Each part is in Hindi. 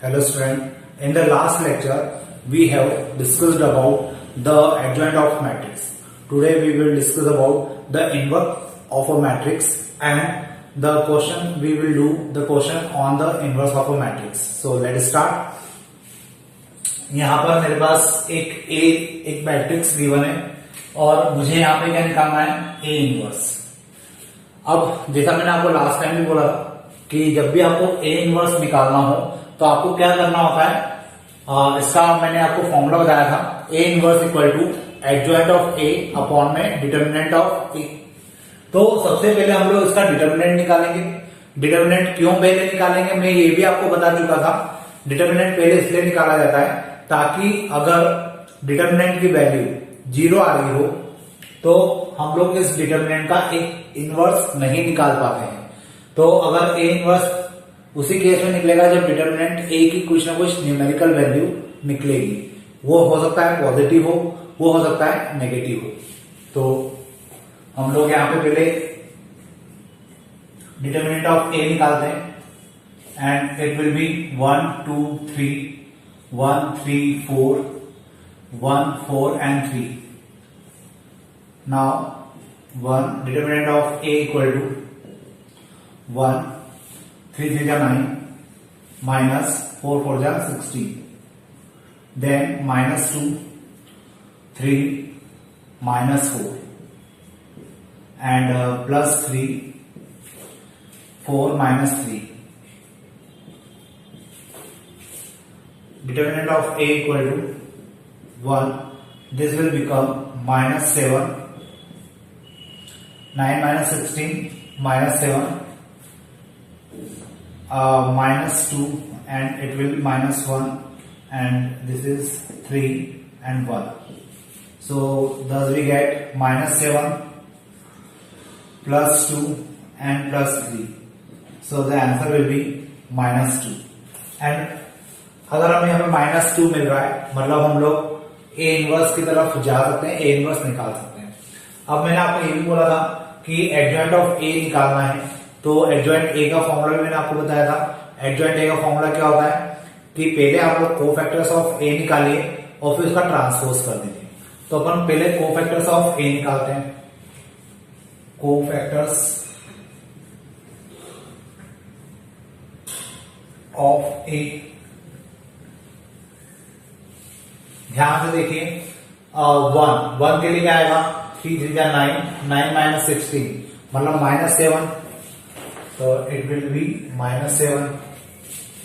Hello student, in the last lecture we have discussed about the adjoint of matrix. Today we will discuss about the inverse of a matrix and the question we will do the question on the inverse of a matrix. So let's start. यहाँ पर मेरे पास एक मैट्रिक्स गिवन है और मुझे यहाँ पे क्या निकालना है ए इनवर्स। अब जैसा मैंने आपको लास्ट टाइम भी बोला कि जब भी आपको ए इनवर्स निकालना हो तो आपको क्या करना होता है, इसका मैंने आपको फॉर्मूला बताया था, A inverse equal to adjoint of A upon में डिटर्मिनेंट ऑफ ए। तो सबसे पहले हम लोग इसका डिटर्मिनेंट निकालेंगे। डिटर्मिनेंट क्यों पहले निकालेंगे मैं ये भी आपको बता चुका था। डिटर्मिनेंट पहले इसलिए निकाला जाता है ताकि अगर डिटर्मिनेंट की वैल्यू 0 आ रही हो तो हम लोग इस डिटर्मिनेंट का एक इनवर्स नहीं निकाल पाते हैं। तो अगर ए इनवर्स उसी केस में निकलेगा जब डिटर्मिनेंट ए की कुछ ना कुछ न्यूमेरिकल वैल्यू निकलेगी। वो हो सकता है पॉजिटिव हो, वो हो सकता है नेगेटिव हो। तो हम लोग यहां पे पहले डिटर्मिनेंट ऑफ ए निकालते हैं and it will be 1 2 3 1 3 4 1 4 and 3. Now 1 determinant of a equal to 1 3 3 9 minus 4 4 16. Then minus 2 3 minus 4 and plus 3 4 minus 3. Determinant of a equal to 1. This will become minus 7 9 minus 16 minus 7 minus 2 and it will be minus 1 and this is 3 and 1. So thus we get minus 7 plus 2 and plus 3. So the answer will be minus 2. And अगर हमें यहाँ पे माइनस 2 मिल रहा है मतलब हम लोग ए इनवर्स की तरफ जा सकते हैं, ए इनवर्स निकाल सकते हैं। अब मैंने आपको ये भी बोला था कि एडजॉइंट ऑफ ए निकालना है तो एडजॉइंट ए का फॉर्मूला भी मैंने आपको बताया था। एडजॉइंट ए का फॉर्मूला क्या होता है कि पहले आप लोग कोफैक्टर्स ऑफ ए निकालिए और फिर उसका ट्रांसपोज कर दीजिए। तो अपन पहले कोफैक्टर्स ऑफ ए निकालते हैं। कोफैक्टर्स ऑफ ए, ध्यान से देखिए, 1 के लिए क्या आएगा 3 3 9 9 माइनस 16 मतलब माइनस 7, तो इट विल बी माइनस 7।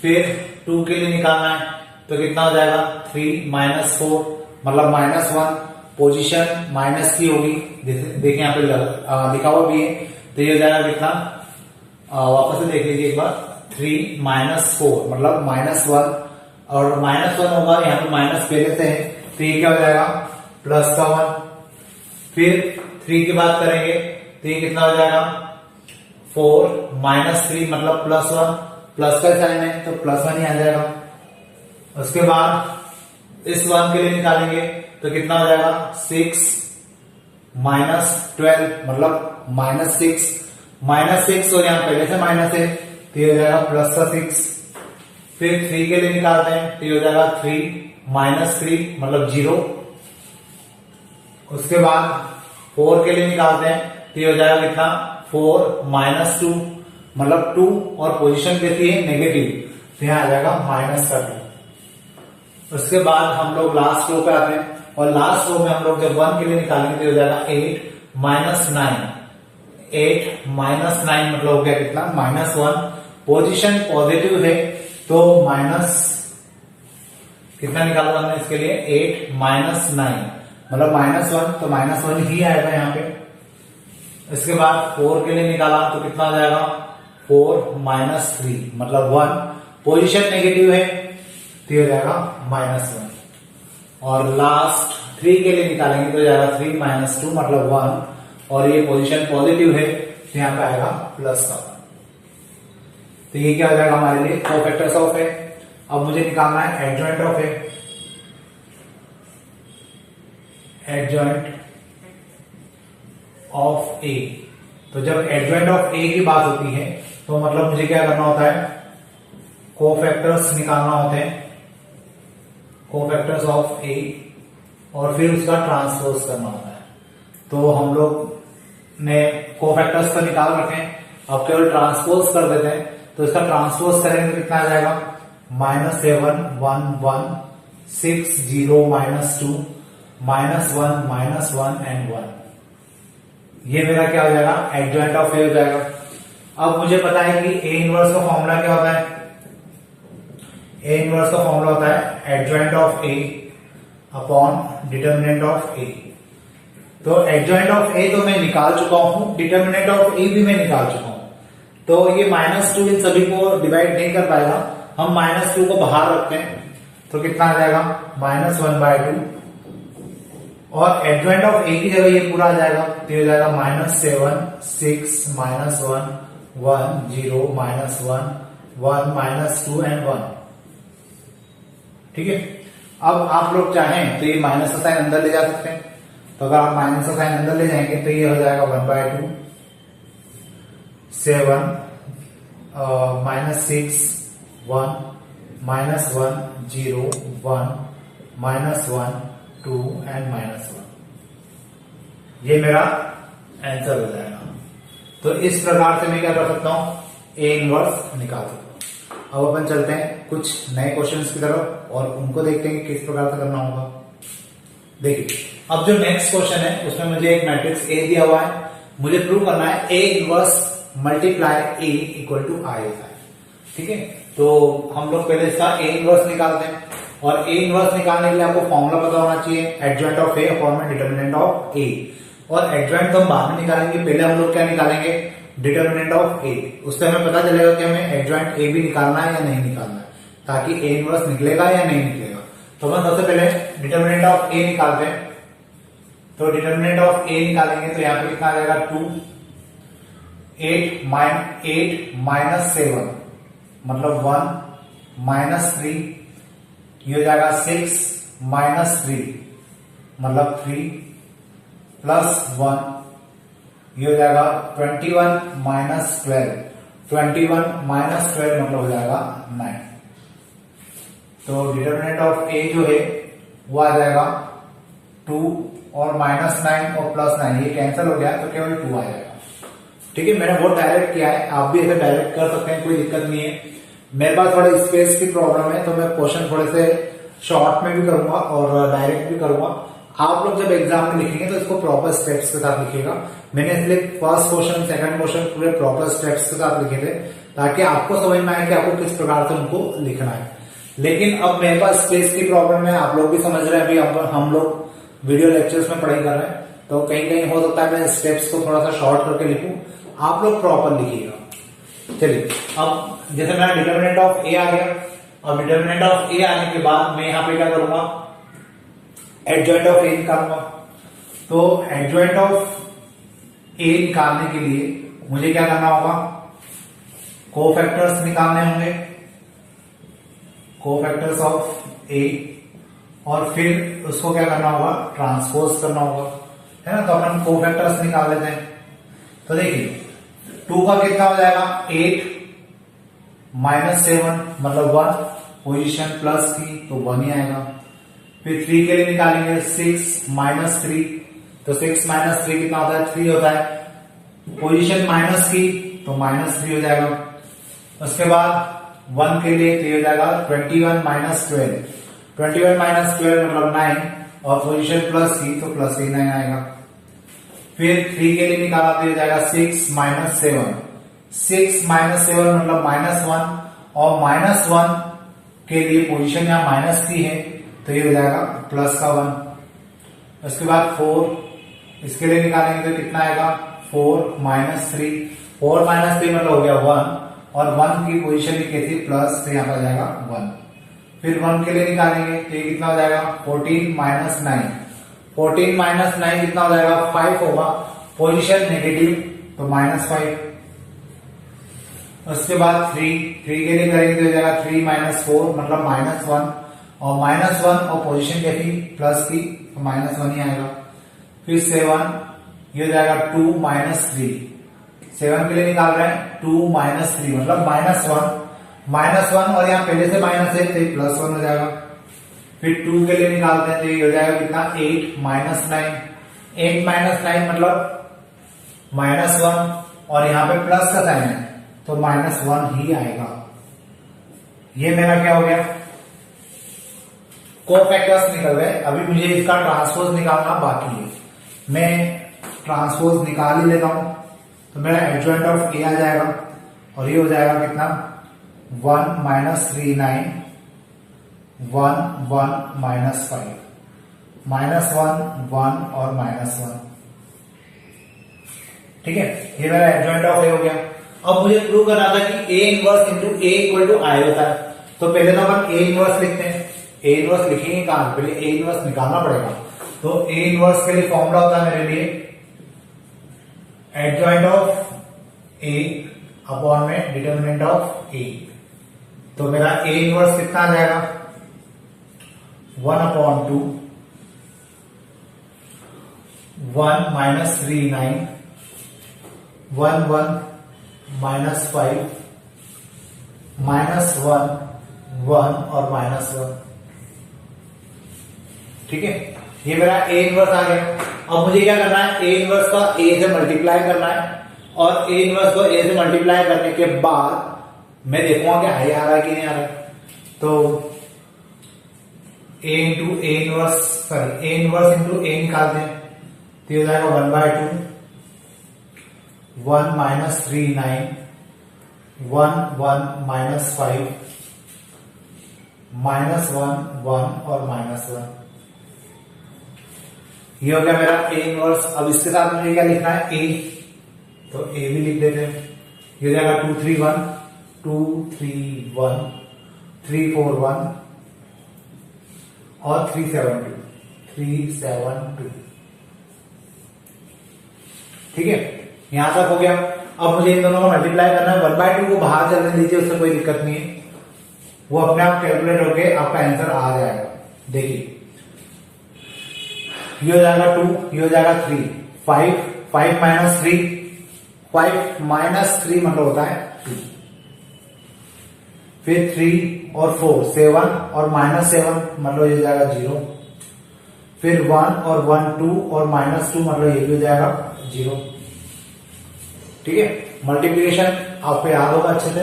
फिर 2 के लिए निकालना है तो कितना हो जाएगा 3 माइनस 4 मतलब माइनस 1, पोजीशन माइनस की होगी। देखिए यहाँ पे लिखा हुआ भी है तो ये हो जाएगा कितना, वापस से देख लीजिए एक बार, 3 माइनस 4 मतलब माइनस 1 और माइनस 1 होगा, यहाँ पे माइनस पहले से है तो ये क्या हो जाएगा प्लस का 1। फिर 3 की बात करेंगे तो ये कितना हो जाएगा 4 माइनस 3 मतलब प्लस 1, प्लस का साइन है तो प्लस 1 ही आ जाएगा। उसके बाद इस 1 के लिए निकालेंगे तो कितना हो जाएगा 6 माइनस 12 मतलब माइनस 6 और यहाँ पहले से माइनस है तो ये हो जाएगा प्लस का 6। फिर 3 के लिए निकालते हैं तो ये हो जाएगा 3 माइनस 3 मतलब 0। उसके बाद 4 के लिए निकालते हैं तो ये हो जाएगा कितना 4 माइनस 2 मतलब 2 और पोजीशन कैसी है नेगेटिव तो यहाँ आ जाएगा माइनस का 2। उसके बाद हम लोग लास्ट रो पे आते हैं और लास्ट रो में हम लोग जब 1 के लिए निकालेंगे तो हो जाएगा 8 माइनस 9 8 माइनस 9 मतलब हो गया कितना माइनस 1। पोजीशन पॉजिटिव है तो माइनस कितना निकाला हमने इसके लिए 8 माइनस 9 मतलब माइनस 1 तो माइनस 1 ही आएगा यहाँ पे। इसके बाद 4 के लिए निकाला तो कितना आ जाएगा 4 माइनस 3 मतलब 1, पोजीशन नेगेटिव है तो हो जाएगा माइनस 1। और लास्ट 3 के लिए निकालेंगे तो जाएगा 3 माइनस 2 मतलब 1 और ये पोजीशन पॉजिटिव है तो यहाँ पे आएगा प्लस का 1। तो ये क्या हो जाएगा हमारे लिए कोफैक्टर्स ऑफ ए। अब मुझे निकालना है adjoint of A. Adjoint of A, तो जब एडजॉइंट ऑफ ए की बात होती है तो मतलब मुझे क्या करना होता है कोफैक्टर्स निकालना होते हैं, कोफैक्टर्स ऑफ ए, और फिर उसका ट्रांसपोज करना होता है। तो हम लोग ने कोफैक्टर्स तो निकाल रखे हैं, अब केवल ट्रांसपोज कर देते हैं। तो इसका ट्रांसपोज करेंगे तो कितना आ जाएगा, -7 1 1 6 0 -2 -1 -1 एंड 1। ये मेरा क्या हो जाएगा, एडजॉइंट ऑफ ए हो जाएगा। अब मुझे पता है कि ए इनवर्स का फॉर्मूला क्या होता है, ए इनवर्स का फॉर्मूला होता है adjoint of A upon determinant of A. तो एडजॉइंट ऑफ ए तो मैं निकाल चुका हूं, डिटर्मिनेंट ऑफ ए भी मैं निकाल चुका हूं। तो ये -2 इन सभी को डिवाइड नहीं कर पाएगा, हम -2 को बाहर रखते हैं तो कितना आ जाएगा, -1/2, और एडजॉइंट ऑफ ए की जगह ये पूरा आ जाएगा, तो हो जाएगा -7 6 -1 1 0 -1 1 -2 एंड 1। ठीक है, अब आप लोग चाहें तो ये माइनस का साइन अंदर ले जा सकते हैं। तो अगर आप माइनस का साइन अंदर ले जाएंगे तो ये हो जाएगा 1/2 7 -6 1 -1 0 1 -1 2 एंड -1। ये मेरा आंसर हो जाएगा। तो इस प्रकार से मैं क्या कर सकता हूं, ए इनवर्स निकाल सकता हूं। अब अपन चलते हैं कुछ नए क्वेश्चंस की तरफ और उनको देखते हैं कि किस प्रकार से करना होगा। देखिए, अब जो नेक्स्ट क्वेश्चन है उसमें मुझे एक मैट्रिक्स ए दिया हुआ है, मुझे प्रूव करना है A inverse multiply A equal to I होता है। ठीक है, तो हम लोग पहले इसका ए इनवर्स निकालते हैं, और ए इनवर्स निकालने के लिए आपको फॉर्मूला पता होना चाहिए, एडजॉइंट ऑफ ए अपॉन में डिटर्मिनेंट ऑफ ए। और एडजॉइंट तो हम बाद में निकालेंगे, पहले हम लोग क्या निकालेंगे, डिटर्मिनेंट ऑफ ए। उससे हमें पता चलेगा कि हमें एडजॉइंट ए भी निकालना है या नहीं निकालना है, ताकि ए इनवर्स निकलेगा या नहीं निकलेगा। तो हम सबसे पहले डिटर्मिनेंट ऑफ ए निकालते हैं। तो डिटर्मिनेंट ऑफ ए निकालेंगे तो यहाँ पे कितना आ जाएगा, 2 8 -7 मतलब 1 -3, ये हो जाएगा 6 -3 मतलब 3 +1, ये हो जाएगा 21 -12 21 -12 मतलब हो जाएगा 9। तो डिटर्मिनेंट ऑफ ए जो है वो आ जाएगा 2 और -9 और +9, ये कैंसिल हो गया तो केवल 2 आ जाएगा। ठीक है, मैंने बहुत डायरेक्ट किया है, आप भी ऐसे डायरेक्ट कर सकते हैं, कोई दिक्कत नहीं है। मेरे पास थोड़ा स्पेस की प्रॉब्लम है तो मैं क्वेश्चन थोड़े से शॉर्ट में भी करूंगा और डायरेक्ट भी करूंगा। आप लोग जब एग्जाम में लिखेंगे तो इसको प्रॉपर स्टेप्स के साथ लिखिएगा। मैंने इसलिए फर्स्ट क्वेश्चन सेकंड क्वेश्चन पूरे प्रॉपर स्टेप्स के साथ लिखे थे, ताकि आपको समझ में आए कि आपको किस प्रकार से उनको लिखना है। लेकिन अब मेरे पास स्पेस की प्रॉब्लम है, आप लोग भी समझ रहे हैं, अभी हम लोग वीडियो लेक्चर्स में पढ़ाई कर रहे हैं, तो कहीं कहीं हो सकता है मैं स्टेप्स को थोड़ा सा शॉर्ट करके लिखूं, आप लोग प्रॉपर लिखिएगा। चलिए, अब जैसे मेरा डिटर्मिनेंट ऑफ ए आ गया, और डिटर्मिनेंट ऑफ ए आने के बाद मैं यहाँ पे क्या करूंगा, एडजॉइंट ऑफ ए निकालूंगा। तो एडजॉइंट ऑफ ए निकालने के लिए मुझे क्या करना होगा, कोफैक्टर्स निकालने होंगे, कोफैक्टर्स ऑफ ए, और फिर उसको क्या करना होगा, ट्रांसपोज करना होगा, है ना। तो अपन कोफैक्टर्स निकाल लेते हैं। तो देखिए 2 का कितना हो जाएगा, 8 -7 मतलब 1, पोजीशन प्लस की तो 1 ही आएगा। फिर 3 के लिए निकालेंगे 6 -3, तो 6 -3 कितना होता है, 3 होता है। पोजीशन माइनस की तो -3 हो जाएगा। उसके बाद 1 के लिए तो ये हो जाएगा 21 -12, 21 -12 मतलब 9, और पोजीशन प्लस की तो +9 आएगा। फिर 3 के लिए निकाला तो हो जाएगा 6 -7, 6 -7 मतलब -1, और -1 के लिए पोजीशन यहाँ माइनस की है तो ये हो जाएगा +1। उसके बाद 4, इसके लिए निकालेंगे तो कितना आएगा, 4 -3, 4 -3 मतलब हो गया 1, और 1 की पोजीशन ही कैसी प्लस, तो यहाँ पर जाएगा 1। फिर 1 के लिए निकालेंगे तो ये कितना हो जाएगा, 14 -9, 14 -9 कितना हो जाएगा, 5 होगा। पोजीशन नेगेटिव तो -5। उसके बाद 3 के लिए करेंगे तो हो जाएगा 3 -4 मतलब -1, और -1 और पोजीशन कैसी प्लस की तो -1 ही आएगा। फिर 7, ये हो जाएगा 2 -3, 7 के लिए निकाल रहे हैं 2 -3 मतलब -1, -1 और यहाँ पहले से माइनस है तो ये +1 हो जाएगा। फिर 2 के लिए निकालते हैं तो ये हो जाएगा कितना 8 -9, 8 -9 मतलब -1 और यहाँ पे प्लस का साइन है तो -1 ही आएगा। ये मेरा क्या हो गया, कोफैक्टर्स निकल गए। अभी मुझे इसका ट्रांसपोज निकालना बाकी है, मैं ट्रांसपोज निकाल ही लेता हूं। तो मेरा एडजॉइंट ऑफ ए आ जाएगा और ये हो जाएगा कितना 1 -39 1 1 -5 -1 1 और -1। ठीक है, ये मेरा एडजॉइंट ऑफ ए हो गया। अब मुझे प्रूव करना था कि A inverse into A equal to I होता है। तो पहले तो अपन ए इनवर्स लिखते हैं। ए इनवर्स लिखेंगे कहां, पहले ए इनवर्स निकालना पड़ेगा। तो ए इनवर्स के लिए फॉर्मूला होता है मेरे लिए एडजॉइंट ऑफ ए अपॉन में डिटर्मिनेंट ऑफ ए। तो मेरा ए इनवर्स कितना आ जाएगा 1/2 1 -39 1 1 -5 -1 1 और -1। ठीक है, ये मेरा ए इनवर्स आ गया। अब मुझे क्या करना है, ए इनवर्स का ए से मल्टीप्लाई करना है और ए इनवर्स को ए से मल्टीप्लाई करने के बाद मैं देखूंगा कि आई आ रहा है कि नहीं आ रहा है। तो A into A inverse sorry A inverse into A निकालते हैं तो ये हो जाएगा 1/2 1 -39 1 1 -5 -1 1 और -1। ये हो गया मेरा ए इनवर्स। अब इसके साथ मुझे क्या लिखना है ए, तो ए भी लिख देते हैं। ये हो जाएगा 2 3 1 2 3 1 3 4 1 और 3 7 2 3 7 2। ठीक है, यहां तक हो गया। अब मुझे इन दोनों को मल्टीप्लाई करना है। 1/2 को बाहर चलने दीजिए, उससे कोई दिक्कत नहीं है, वो अपने आप कैलकुलेट होके आपका आंसर आ जाएगा। देखिए ये हो जाएगा 2, ये हो जाएगा 3 5 5 -3 5 -3 मतलब होता है 2। फिर 3 और 4 7 और -7 मतलब ये हो जाएगा 0। फिर 1 और 1 2 और -2 मतलब ये भी हो जाएगा 0। ठीक है, मल्टीप्लिकेशन आपको याद होगा अच्छे से।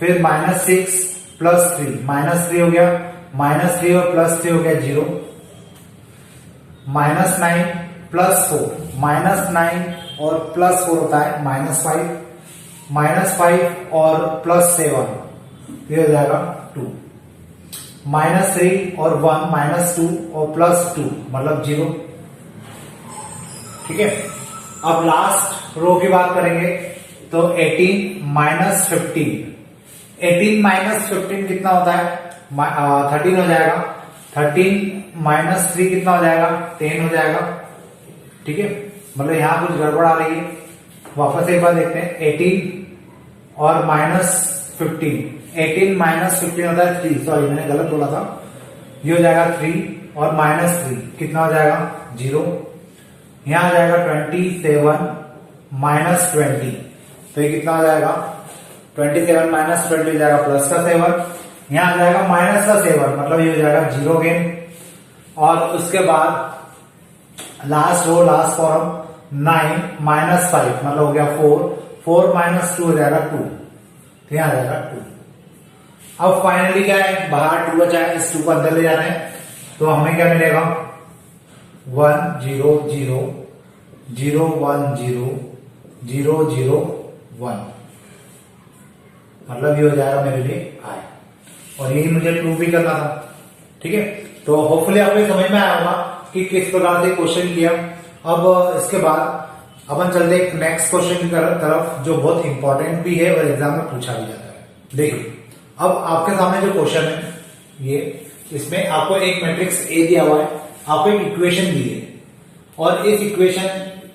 फिर -6 + 3 -3 हो गया, -3 और +3 हो गया 0। -9 + 4 -9 और +4 होता है -5 -5 और +7 ये हो जाएगा 2। -3 और 1 -2 और +2 मतलब 0। ठीक है, अब लास्ट रो की बात करेंगे तो 18 -15 18 -15 कितना होता है 13 हो जाएगा। 13 -3 कितना हो जाएगा 10 हो जाएगा। ठीक है, मतलब यहां कुछ गड़बड़ आ रही है, वापस एक बार देखते हैं। 18 और -15 18 -15 होता है 3, सॉरी मैंने गलत बोला था। ये हो जाएगा 3 और -3 कितना हो जाएगा 0। यहां आ जाएगा 27 -20 तो ये कितना हो जाएगा 27 -20 हो जाएगा +7। यहां आ जाएगा -7 मतलब ये हो जाएगा 0 गेन। और उसके बाद लास्ट रो लास्ट फॉर्म 9 -5 मतलब हो गया 4 4 -2 हो जाएगा 2 तो यहां आ जाएगा 2। अब फाइनली क्या है, बाहर 2 बचा है, इस 2 को अंदर ले जाना है तो हमें क्या मिलेगा 1 0 0 0 1 0 0 0 1 मतलब ये हो जाएगा मेरे लिए आई। और यही मुझे प्रूव भी करना था। ठीक है, तो होपफुली आपको समझ में आया होगा कि किस प्रकार से क्वेश्चन किया। अब इसके बाद अपन चलते हैं नेक्स्ट क्वेश्चन की तरफ जो बहुत इंपॉर्टेंट भी है और एग्जाम में पूछा भी जाता है। देखिए अब आपके सामने जो क्वेश्चन है ये, इसमें आपको एक मैट्रिक्स ए दिया हुआ है, आपको एक इक्वेशन दी है और इस इक्वेशन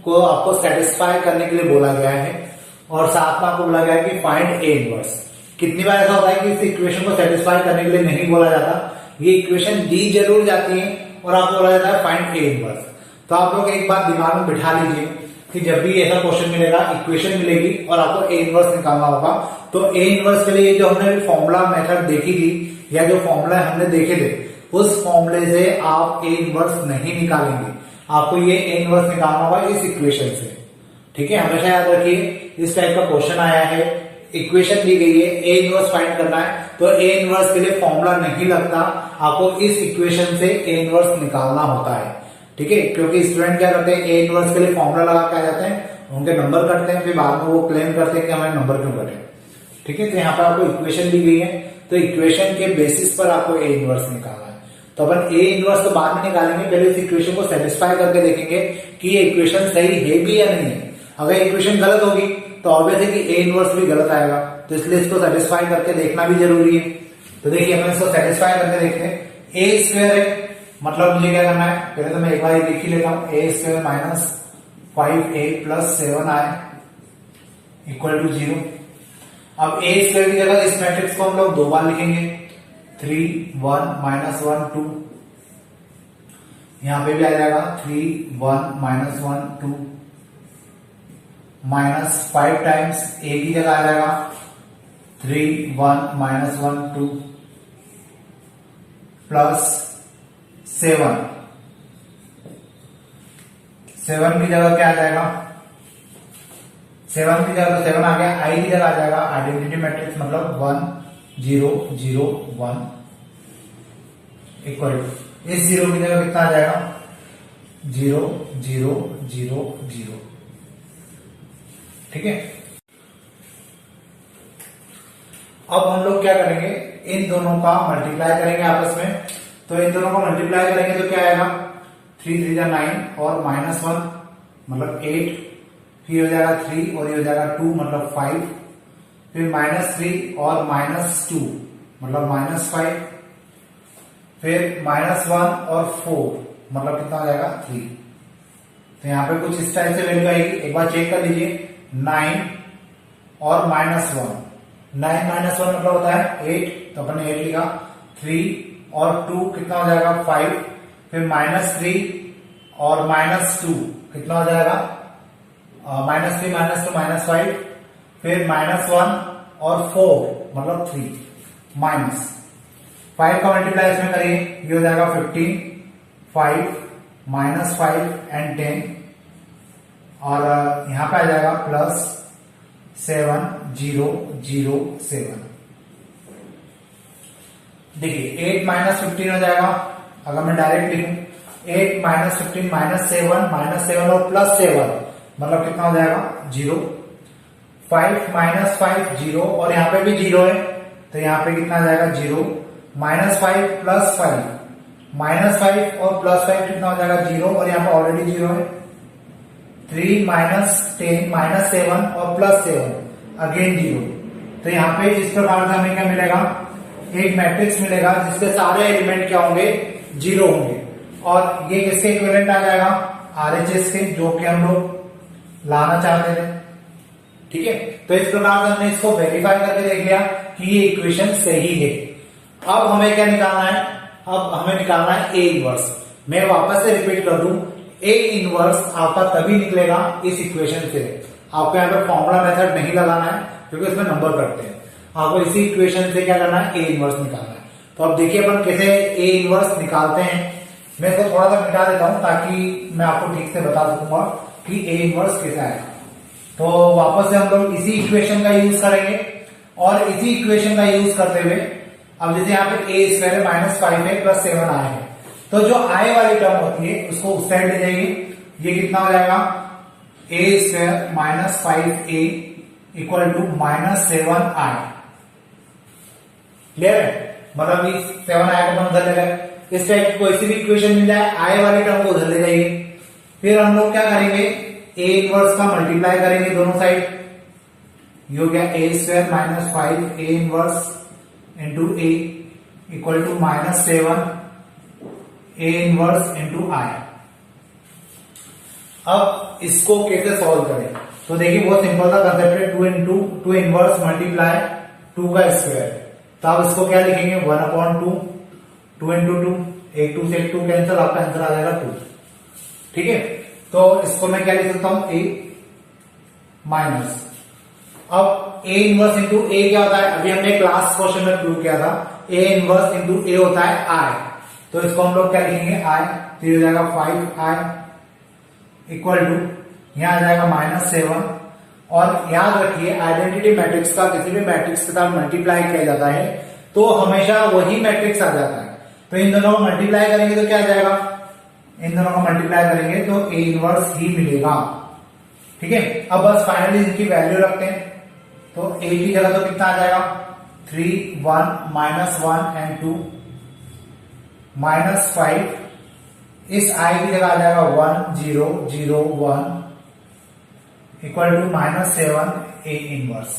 को आपको सेटिस्फाई करने के लिए बोला गया है और साथ में आपको बोला गया है कि फाइंड ए इनवर्स। कितनी बार ऐसा होता है कि इस इक्वेशन को सेटिस्फाई करने के लिए नहीं बोला जाता, ये इक्वेशन दी जरूर जाती है और आपको बोला जाता है फाइंड ए इनवर्स। तो आप लोग एक बात दिमाग में बिठा लीजिए, कि जब भी ऐसा क्वेश्चन मिलेगा, इक्वेशन मिलेगी और आपको ए इनवर्स निकालना होगा, तो ए इनवर्स के लिए जो हमने फॉर्मूला मेथड देखी थी या जो फॉर्मूला हमने देखे थे, उस फॉर्मूले से आप ए इनवर्स नहीं निकालेंगे। आपको ये ए इनवर्स निकालना होगा इस इक्वेशन से। ठीक है, हमेशा याद रखिए, इस टाइप का क्वेश्चन आया है, इक्वेशन दी गई है, ए इनवर्स फाइंड करना है, तो ए इनवर्स के लिए फॉर्मूला नहीं लगता, आपको इस इक्वेशन से ए इनवर्स निकालना होता है। ठीक है, क्योंकि स्टूडेंट क्या करते हैं, ए इनवर्स के लिए फॉर्मूला लगा के आ जाते हैं, उनके नंबर कटते हैं, फिर बाद में वो क्लेम करते हैं कि हमारे नंबर क्यों कटे। ठीक है, तो यहाँ पर आपको इक्वेशन दी गई है, तो इक्वेशन के बेसिस पर आपको ए इनवर्स निकालना है। तो अपन ए इनवर्स तो बाद में निकालेंगे, पहले इस इक्वेशन को सेटिस्फाई करके देखेंगे कि ये इक्वेशन सही है भी या नहीं है। अगर इक्वेशन गलत होगी तो ऑब्वियस है कि ए इनवर्स भी गलत आएगा, तो इसलिए इसको सेटिस्फाई करके देखना भी जरूरी है। तो देखिए अपन इसको सेटिस्फाई करके देखते हैं। ए स्क्वायर है, मतलब मुझे क्या करना है, पहले तो मैं एक बार लिख ही लेता हूं, A square minus 5a plus 7i equal to 0। अब ए स्क्वायर की जगह इस मैट्रिक्स को हम लोग दो बार लिखेंगे, 3 1 माइनस 1 2, यहां पे भी आ जाएगा 3 1 माइनस 1 2 माइनस 5 टाइम्स ए की जगह आ जाएगा 3 1 माइनस 1 2 प्लस 7 की जगह क्या आ जाएगा, 7 की जगह तो 7 आ गया, आई की जगह आ जाएगा आइडेंटिटी मैट्रिक्स, मतलब 1 0 0 1 इक्वल टू, इस 0 की जगह कितना आ जाएगा, 0 0 0 0। ठीक है, अब हम लोग क्या करेंगे, इन दोनों का मल्टीप्लाई करेंगे आपस में। तो इन दोनों को मल्टीप्लाई करेंगे तो क्या आएगा, 3 3 9 और माइनस 1 मतलब 8, फिर हो जाएगा 3 और ये हो जाएगा 2 मतलब 5, फिर माइनस 3 और माइनस 2 मतलब माइनस 5, फिर माइनस 1 और 4 मतलब कितना हो जाएगा 3। तो यहाँ पे कुछ इस टाइप से वैल्यू आएगी, एक बार चेक कर लीजिए। 9 और माइनस 1, 9 माइनस 1 मतलब होता है 8, तो अपन ने 8 लिखा, 3 और 2 कितना हो जाएगा 5, फिर माइनस 3 और माइनस 2 कितना हो जाएगा, माइनस 3 माइनस 2 माइनस 5, फिर माइनस 1 और 4 मतलब 3, माइनस 5 का मल्टीप्लाई इसमें करिए, ये हो जाएगा 15, 5 माइनस 5 एंड 10, और यहां पे आ जाएगा प्लस 7 0 0 7। देखिए 8 माइनस 15 हो जाएगा, अगर मैं डायरेक्ट लिखूं 8 माइनस 15 माइनस 7 और प्लस 7 मतलब कितना हो जाएगा 0। 5 माइनस 5 0 और यहाँ पे भी 0 है, तो यहाँ पे कितना आ जाएगा 0, माइनस 5 प्लस 5, माइनस 5 और प्लस 5 कितना हो जाएगा 0, और यहाँ पे ऑलरेडी 0 है। 3 माइनस 10 माइनस 7 और प्लस 7 अगेन 0। तो यहाँ पे इस प्रकार से हमें क्या मिलेगा, एक मैट्रिक्स मिलेगा जिसके सारे एलिमेंट क्या होंगे, 0 होंगे, और ये किसके इक्विवेलेंट आ जाएगा, आरएचएस के, जो कि हम लोग लाना चाहते थे। ठीक है, तो इस प्रकार से हमने इसको वेरीफाई करके देख लिया कि ये इक्वेशन सही है। अब हमें क्या निकालना है, अब हमें निकालना है ए इनवर्स। मैं वापस से रिपीट कर दूं, ए इनवर्स आपका तभी निकलेगा इस इक्वेशन से। आपको यहाँ पे फॉर्मूला मेथड नहीं लगाना है क्योंकि इसमें नंबर कटते हैं, आपको इसी इक्वेशन से क्या करना है, ए इनवर्स निकालना है। तो अब देखिए अपन कैसे ए इनवर्स निकालते हैं। मैं इसको थोड़ा सा मिटा देता हूं ताकि मैं आपको ठीक से बता सकूंगा कि ए इनवर्स कैसे आएगा। तो वापस से हम लोग इसी इक्वेशन का यूज करेंगे, और इसी इक्वेशन का यूज करते हुए अब जैसे यहाँ पे ए स्क्वायर है माइनस 5 है प्लस 7 आए हैं, तो जो आए वाली टर्म होती है उसको उस साइड ले जाएगी। ये कितना हो जाएगा, A square minus 5a equal to minus 7i। Clear है, मतलब 7 आए को उधर ले गए। इस टाइप की कोई सी भी इक्वेशन मिल जाए, आए वाली टर्म को उधर ले जाइए। फिर हम लोग क्या करेंगे, ए इनवर्स का मल्टीप्लाई करेंगे दोनों साइड। ये हो गया A square minus 5 A inverse into A equal to minus 7 A inverse into I. अब इसको कैसे सॉल्व करें, तो देखिए बहुत सिंपल था कंसेप्ट है, 2 इनवर्स मल्टीप्लाई 2 का स्क्वायर। तो आप इसको क्या लिखेंगे, 1/2, 2 इंटू 2, 1 2 से 2 कैंसिल, आपका आंसर आ जाएगा 2। ठीक है, तो इसको मैं क्या लिख सकता हूं, ए माइनस, अब ए इनवर्स इंटू ए क्या होता है, अभी हमने क्लास क्वेश्चन में प्रूव किया था, ए इनवर्स इंटू ए होता है आई, तो इसको हम लोग क्या लिखेंगे आई, तो ये हो जाएगा 5i इक्वल टू यहां आ जाएगा -7, और याद रखिए आइडेंटिटी मैट्रिक्स का किसी भी मैट्रिक्स के साथ मल्टीप्लाई किया जाता है तो हमेशा वही मैट्रिक्स आ जाता है, तो इन दोनों को मल्टीप्लाई करेंगे तो क्या आ जाएगा, इन दोनों को मल्टीप्लाई करेंगे तो ए इनवर्स ही मिलेगा। ठीक है, अब बस फाइनली इनकी वैल्यू रखते हैं, तो ए की जगह तो कितना आ जाएगा 3 1 -1 एंड 2 -5, इस आई की जगह आ जाएगा 1 0 0 1 इक्वल टू -7 ए इनवर्स।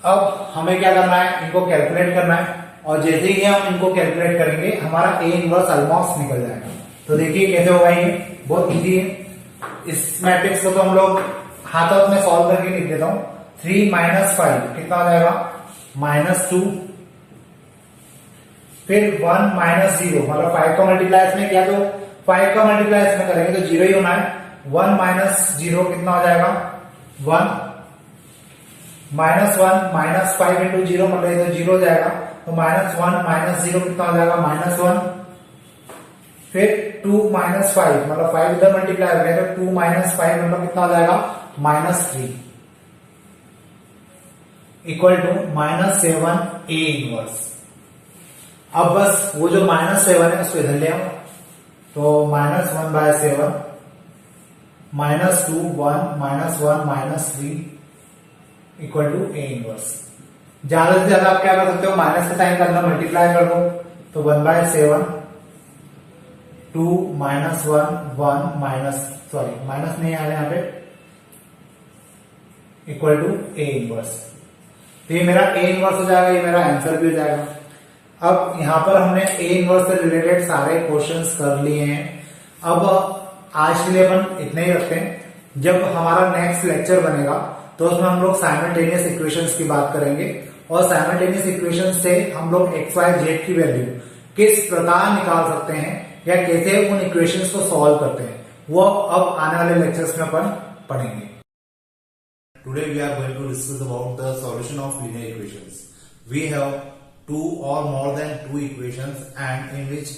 अब हमें क्या करना है, इनको कैलकुलेट करना है, और जैसे ही हम इनको कैलकुलेट करेंगे हमारा ए इनवर्स ऑलमोस्ट निकल जाएगा। तो देखिए कैसे होगा, ये बहुत इजी है। इस मैट्रिक्स को तो हम लोग हाथों में सॉल्व करके लिख देता हूं, 3 -5 कितना हो जाएगा -2, फिर 1 -0 मतलब 5 का मल्टीप्लाई इसमें किया तो 5 का मल्टीप्लाई इसमें करेंगे तो 0 ही होना है, 1 -0 कितना हो जाएगा 1, -1 -5 इंटू 0 मतलब ये तो 0 हो जाएगा, तो -1 -0 कितना हो जाएगा -1, फिर 2 -5 मतलब 5 इधर मल्टीप्लाई हो गया तो 2 -5 मतलब कितना हो जाएगा -3 इक्वल टू -7 ए इनवर्स। अब बस वो जो -7 है उसको इधर ले आओ, तो -1/7 -2 1 -3 इक्वल टू ए इनवर्स। ज्यादा से ज्यादा आप क्या कर सकते हो, माइनस का साइन करना, मल्टीप्लाई कर दो, तो 1/7 2 -1 1 माइनस नहीं आया यहाँ पे इक्वल टू ए इनवर्स। तो ये मेरा ए इनवर्स हो जाएगा, ये मेरा आंसर भी हो जाएगा। अब यहां पर हमने ए इनवर्स से रिलेटेड सारे क्वेश्चंस कर लिए हैं। अब आज के लिए अपन इतने ही रखते हैं, जब हमारा नेक्स्ट लेक्चर बनेगा तो उसमें हम लोग साइमल्टेनियस इक्वेशंस की बात करेंगे, और साइमल्टेनियस इक्वेशंस से हम लोग एक्स वाई जेड की वैल्यू किस प्रकार निकाल सकते हैं या कैसे उन इक्वेशंस को सॉल्व करते हैं, वो अब आने वाले लेक्चर्स में अपन पढ़ेंगे। Today we are going to discuss about the solution of linear equations. We have two or more than two equations and in which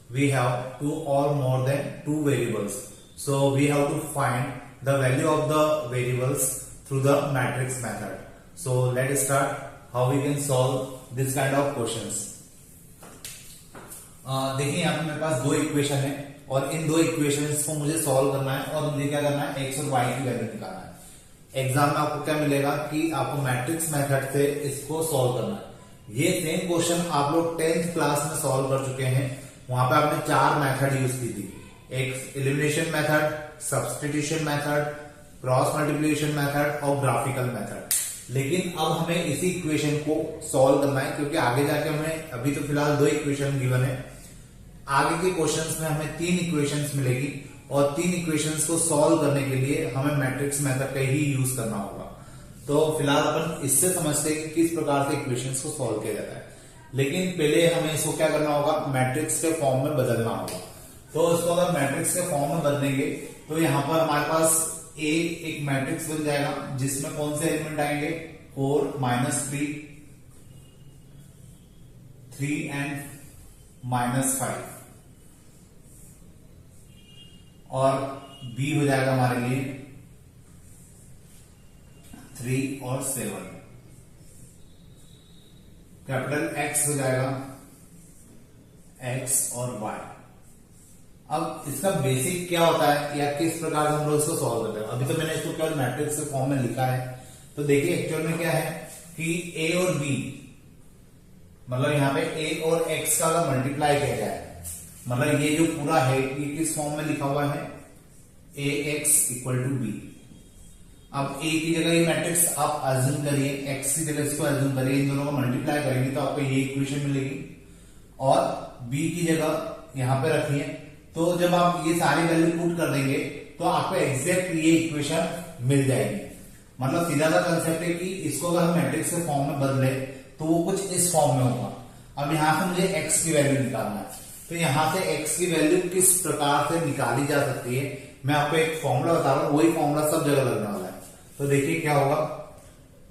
we have two or more than two variables. So we have to find the value of the variables through the matrix method. So let us start how we can solve this kind of questions. देखिए यहाँ पे मेरे पास दो इक्वेशन है और इन दो इक्वेशंस को मुझे सॉल्व करना है और मुझे क्या करना है, एक्स और वाई की वैल्यू निकालना है। एग्जाम में आपको क्या मिलेगा कि आपको मैट्रिक्स मेथड से इसको सॉल्व करना है। ये सेम क्वेश्चन आप लोग 10th क्लास में सॉल्व कर चुके हैं, वहां पे आपने 4 मेथड यूज की थी, एक elimination method, substitution method, cross multiplication method और ग्राफिकल मेथड। लेकिन अब हमें इसी इक्वेशन को सॉल्व करना है क्योंकि आगे जाके हमें, अभी तो फिलहाल 2 इक्वेशन गिवन है, आगे के क्वेश्चंस में हमें 3 इक्वेशंस मिलेगी और 3 इक्वेशंस को सॉल्व करने के लिए हमें मैट्रिक्स मेथड का ही यूज करना होगा। तो फिलहाल अपन इससे समझते हैं कि किस प्रकार से इक्वेशंस को सॉल्व किया जाता है, लेकिन पहले हमें इसको क्या करना होगा, मैट्रिक्स के फॉर्म में बदलना होगा। तो इसको अगर मैट्रिक्स के फॉर्म में बदलेंगे तो यहाँ पर हमारे पास एक मैट्रिक्स बन जाएगा जिसमें कौन से एलिमेंट आएंगे, 4 -3 3 एंड -5, और B हो जाएगा हमारे लिए 3 और 7, कैपिटल X हो जाएगा X और Y। अब इसका बेसिक क्या होता है या किस प्रकार से हम लोग इसको सॉल्व करते हैं, अभी तो मैंने इसको केवल मैट्रिक्स के फॉर्म में लिखा है। तो देखिए एक्चुअल में क्या है कि A और B मतलब यहाँ पे A और X का अगर मल्टीप्लाई किया जाए, मतलब ये जो पूरा है ये किस फॉर्म में लिखा हुआ है, ax इक्वल टू बी। अब a की जगह ये मैट्रिक्स आप अज्यूम करिए, x की जगह इसको अज्यूम करिए, इन दोनों को मल्टीप्लाई करेंगे तो आपको ये इक्वेशन मिलेगी, और b की जगह यहां पे रखिए। तो जब आप ये सारी वैल्यू पुट कर देंगे तो आपको एग्जैक्ट ये इक्वेशन मिल जाएगी। मतलब सीधा सा कंसेप्ट है कि इसको अगर हम मैट्रिक्स के फॉर्म में बदले तो वो कुछ इस फॉर्म में होगा। अब यहां से मुझे x की वैल्यू निकालना है, तो यहां से x की वैल्यू किस प्रकार से निकाली जा सकती है, मैं आपको एक फॉर्मूला बता रहा हूं, वही फॉर्मूला सब जगह लगने वाला है। तो देखिए क्या होगा,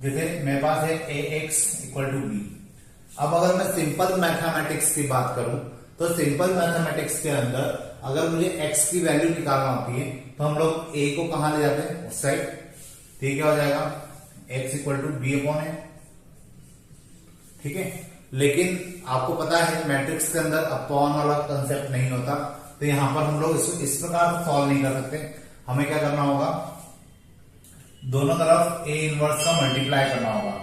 जैसे मेरे पास है ax इक्वल टू b। अब अगर मैं सिंपल मैथमेटिक्स की बात करूं तो सिंपल मैथमेटिक्स के अंदर अगर मुझे x की वैल्यू निकालना होती है तो हम लोग a को कहां ले जाते हैं, उस साइड। ठीक क्या हो जाएगा, x equal to B upon है। ठीक है, लेकिन आपको पता है मैट्रिक्स के अंदर अपॉन वाला कंसेप्ट नहीं होता, तो यहां पर हम लोग इसको इस प्रकार से सॉल्व नहीं कर सकते। हमें क्या करना होगा, दोनों तरफ a इनवर्स का मल्टीप्लाई करना होगा,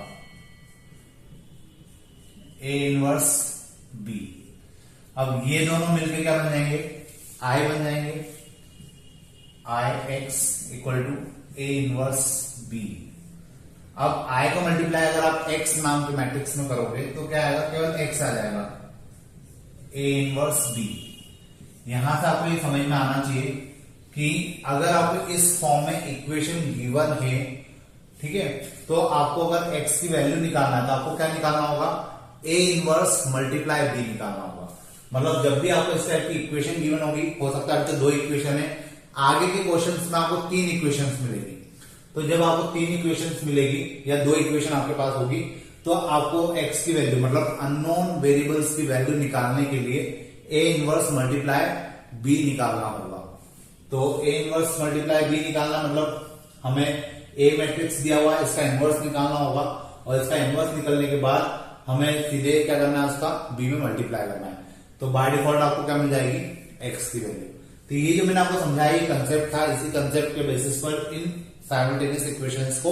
a इनवर्स b। अब ये दोनों मिलकर क्या बन जाएंगे, i बन जाएंगे, i x equal to a inverse b। अब i को मल्टीप्लाई अगर आप x नाम के मैट्रिक्स में करोगे तो क्या आएगा, केवल x आ जाएगा, a इनवर्स b। यहां से आपको ये समझ में आना चाहिए कि अगर आपको इस फॉर्म में इक्वेशन गिवन है, ठीक है, तो आपको अगर x की वैल्यू निकालना है तो आपको क्या निकालना होगा, a इनवर्स मल्टीप्लाई b निकालना होगा। मतलब जब भी आपको इस टाइप की इक्वेशन गिवन होगी, हो सकता है तो 2 इक्वेशन है, आगे के क्वेश्चंस में आपको 3 इक्वेशंस मिलेगी। तो जब आपको 3 इक्वेशंस मिलेगी या 2 इक्वेशन आपके पास होगी तो आपको x की वैल्यू मतलब अननोन वेरिएबल्स की वैल्यू निकालने के लिए a इनवर्स मल्टीप्लाई b निकालना होगा। तो a इनवर्स मल्टीप्लाई b निकालना मतलब हमें a मैट्रिक्स दिया हुआ है, इसका इनवर्स निकालना होगा और इसका इनवर्स निकलने के बाद हमें सीधे क्या करना है, उसका b में मल्टीप्लाई करना है। तो बाय डिफॉल्ट आपको क्या मिल जाएगी, x की वैल्यू। तो ये जो मैंने आपको समझाया ये कंसेप्ट था, इसी कंसेप्ट के बेसिस पर इन साइमल्टेनियस इक्वेशंस को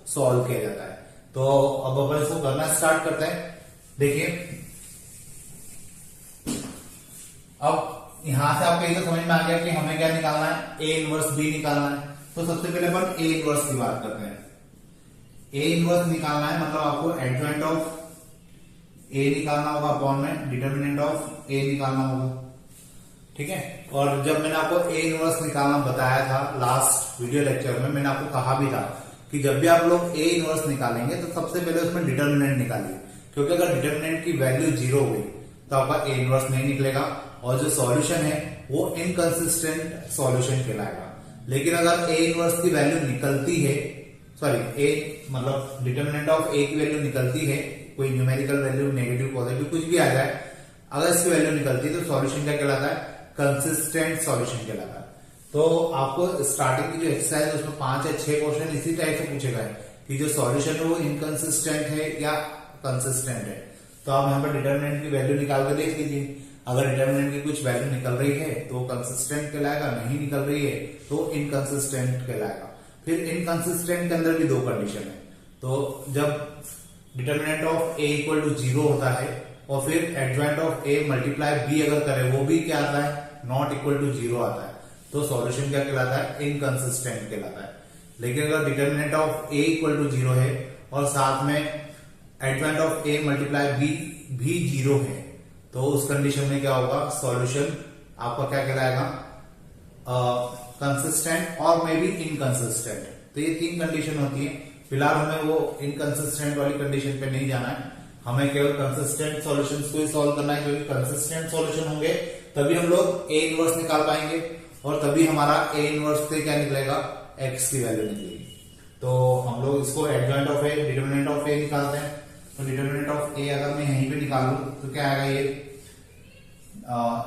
सॉल्व किया जाता है। तो अब अपन इसको करना स्टार्ट करते हैं। देखिए अब यहां से आपको ये तो समझ में आ गया कि हमें क्या निकालना है, a इनवर्स b निकालना है। तो सबसे पहले अपन a इनवर्स की बात करते हैं। a इनवर्स निकालना है मतलब आपको एडजॉइंट ऑफ a निकालना होगा अपॉन में डिटर्मिनेंट ऑफ a निकालना होगा। ठीक है, और जब मैंने आपको a इनवर्स निकालना बताया था लास्ट वीडियो लेक्चर में, मैंने आपको कहा भी था कि जब भी आप लोग a इनवर्स निकालेंगे तो सबसे पहले उसमें डिटर्मिनेंट निकालिए, क्योंकि अगर डिटर्मिनेंट की वैल्यू 0 हो गई तो आपका a इनवर्स नहीं निकलेगा और जो सॉल्यूशन है वो इनकंसिस्टेंट सॉल्यूशन कहलाएगा। लेकिन अगर a इनवर्स की वैल्यू निकलती है, सॉरी a मतलब डिटर्मिनेंट ऑफ a की वैल्यू निकलती है, कोई न्यूमेरिकल वैल्यू नेगेटिव पॉजिटिव कुछ भी आ जाए, अगर इसकी वैल्यू निकलती है तो सॉल्यूशन क्या कहलाता है, कंसिस्टेंट सॉल्यूशन कहलाता है। तो आपको स्टार्टिंग की जो एक्सरसाइज है उसमें 5 या 6 क्वेश्चन इसी टाइप से पूछे गए कि जो सॉल्यूशन है वो इनकंसिस्टेंट है या कंसिस्टेंट है। तो आप यहाँ पर डिटर्मिनेंट की वैल्यू निकाल के देख लीजिए, अगर डिटर्मिनेंट की कुछ वैल्यू निकल रही है तो कंसिस्टेंट कहलाएगा, नहीं निकल रही है तो इनकंसिस्टेंट कहलाएगा। फिर इनकंसिस्टेंट के अंदर भी 2 कंडीशन है। तो जब determinant of a equal to 0 होता है और फिर adjoint of a multiply b अगर करें वो भी क्या आता है, नॉट इक्वल टू 0 आता है, तो सॉल्यूशन क्या कहलाता है, इनकंसिस्टेंट कहलाता है। लेकिन अगर determinant of a equal to 0 है और साथ में adjoint of a multiply b भी 0 है तो उस कंडीशन में क्या होगा, सॉल्यूशन आपका क्या कहलाएगा, कंसिस्टेंट और मे बी इनकंसिस्टेंट। तो ये 3 कंडीशन होती है। फिलहाल हमें वो इनकंसिस्टेंट वाली कंडीशन पे नहीं जाना है, हमें केवल कंसिस्टेंट सॉल्यूशंस को ही सॉल्व करना है, क्योंकि कंसिस्टेंट सॉल्यूशन होंगे तभी हम लोग a इनवर्स निकाल पाएंगे और तभी हमारा a इनवर्स से क्या निकलेगा, x की वैल्यू निकलेगी। तो हम लोग इसको adjoint of a determinant of a निकालते हैं। तो डिटर्मिनेंट ऑफ a अगर मैं यहीं पे निकालूं तो क्या आएगा, ये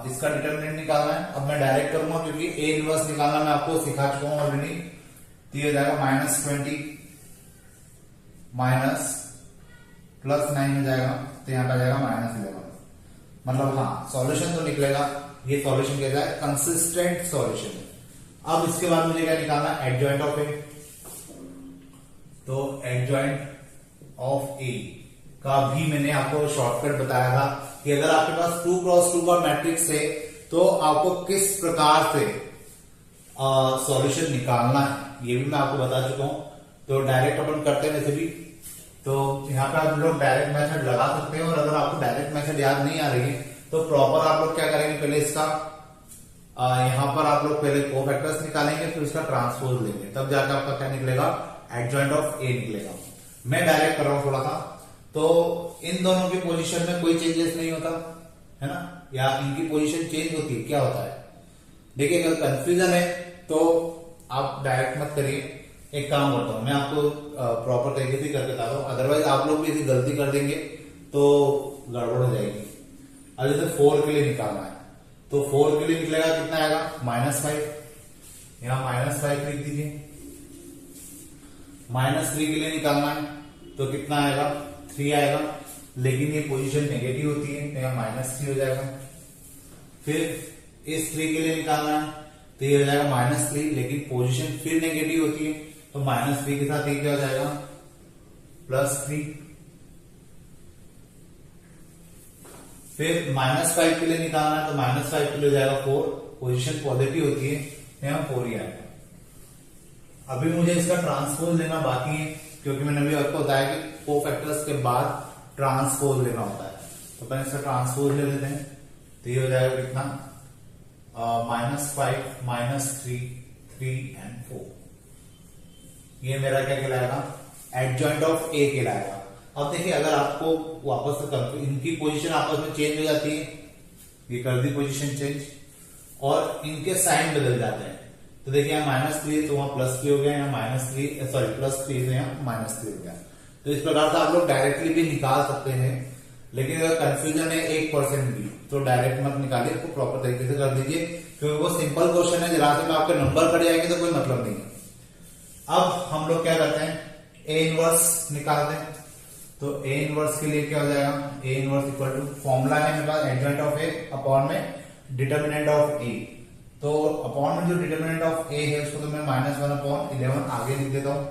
इसका डिटर्मिनेंट निकालना है। अब मैं डायरेक्ट करूंगा क्योंकि a इनवर्स निकालना मैं आपको सिखा चुका हूं ऑलरेडी। तो ये हो जाएगा -20 माइनस +9 हो जाएगा, तो यहाँ पे आ जाएगा -11। मतलब हाँ सॉल्यूशन तो निकलेगा, ये सॉल्यूशन कहता है कंसिस्टेंट सॉल्यूशन। अब इसके बाद मुझे क्या निकालना है, एडजॉइंट ऑफ ए। तो एडजॉइंट ऑफ ए का भी मैंने आपको शॉर्टकट बताया था कि अगर आपके पास 2x2 का मैट्रिक्स है तो आपको किस प्रकार से सॉल्यूशन निकालना है ये भी मैं आपको बता चुका हूं। तो डायरेक्ट अपन करते हैं वैसे भी, तो यहाँ पे आप लोग डायरेक्ट मेथड लगा सकते हैं। और अगर आपको डायरेक्ट मेथड याद नहीं आ रही है तो प्रॉपर आप लोग क्या करेंगे, पहले इसका यहाँ पर आप लोग पहले कोफैक्टर्स निकालेंगे, फिर उसका ट्रांसपोज लेंगे, तब जाकर आपका क्या निकलेगा, एडजॉइंट ऑफ ए निकलेगा। मैं डायरेक्ट कर रहा हूं थोड़ा सा। तो इन दोनों की पोजीशन में कोई चेंजेस नहीं होता है ना, या इनकी पोजीशन चेंज होती है, क्या होता है। देखिए अगर कंफ्यूजन है तो आप डायरेक्ट मत करिए, एक काम करता हूं मैं आपको प्रॉपर तरीके से करके बता रहा हूं, अदरवाइज आप लोग भी यदि गलती कर देंगे तो गड़बड़ हो जाएगी। अब जैसे 4 के लिए निकालना है तो 4 के लिए निकलेगा कितना आएगा -5, यहां -5 लिख दीजिए। -3 के लिए निकालना है तो कितना आएगा 3 आएगा, लेकिन ये पोजीशन नेगेटिव होती है तो यहाँ -3 हो जाएगा। फिर इस 3 के लिए निकालना है तो ये हो जाएगा -3, लेकिन पोजीशन फिर नेगेटिव होती है तो -3 के साथ ये क्या हो जाएगा +3। फिर -5 के लिए निकालना है तो -5 के लिए हो जाएगा 4, पोजीशन पॉजिटिव होती है तो यहाँ 4 ही आएगा। अभी मुझे इसका ट्रांसपोज लेना बाकी है, क्योंकि मैंने अभी आपको बताया कि कोफैक्टर्स के बाद ट्रांसपोज लेना होता है, तो पहले इसका ट्रांसपोज ले लेते हैं। तो ये हो जाएगा कितना -5 -3 3 and 4, ये मेरा क्या कहलाएगा एडजॉइंट ऑफ ए कहलाएगा। अब देखिए अगर आपको वापस से इनकी पोजीशन आपस में चेंज हो जाती है, ये कर दी पोजीशन चेंज, और इनके साइन बदल जाते हैं, तो देखिए यहाँ -3 तो वहां +3 हो गया, यहाँ +3 तो यहाँ -3 हो गया। तो इस प्रकार से आप लोग डायरेक्टली भी निकाल सकते हैं, लेकिन अगर कंफ्यूजन है 1% भी तो डायरेक्ट मत निकालिए, इसको प्रॉपर तरीके से कर दीजिए, क्योंकि वो सिंपल क्वेश्चन है, जरा से में आपके नंबर कट जाएंगे तो कोई मतलब नहीं है। अब हम लोग क्या करते हैं ए इनवर्स निकालते हैं, तो ए इनवर्स के लिए क्या हो जाएगा A inverse equal to formula है मेरे पास एडजॉइंट ऑफ ए अपॉन में डिटर्मिनेंट ऑफ ए, तो अपॉन में जो डिटर्मिनेंट ऑफ ए है उसको तो मैं -1/11 आगे लिख देता हूं,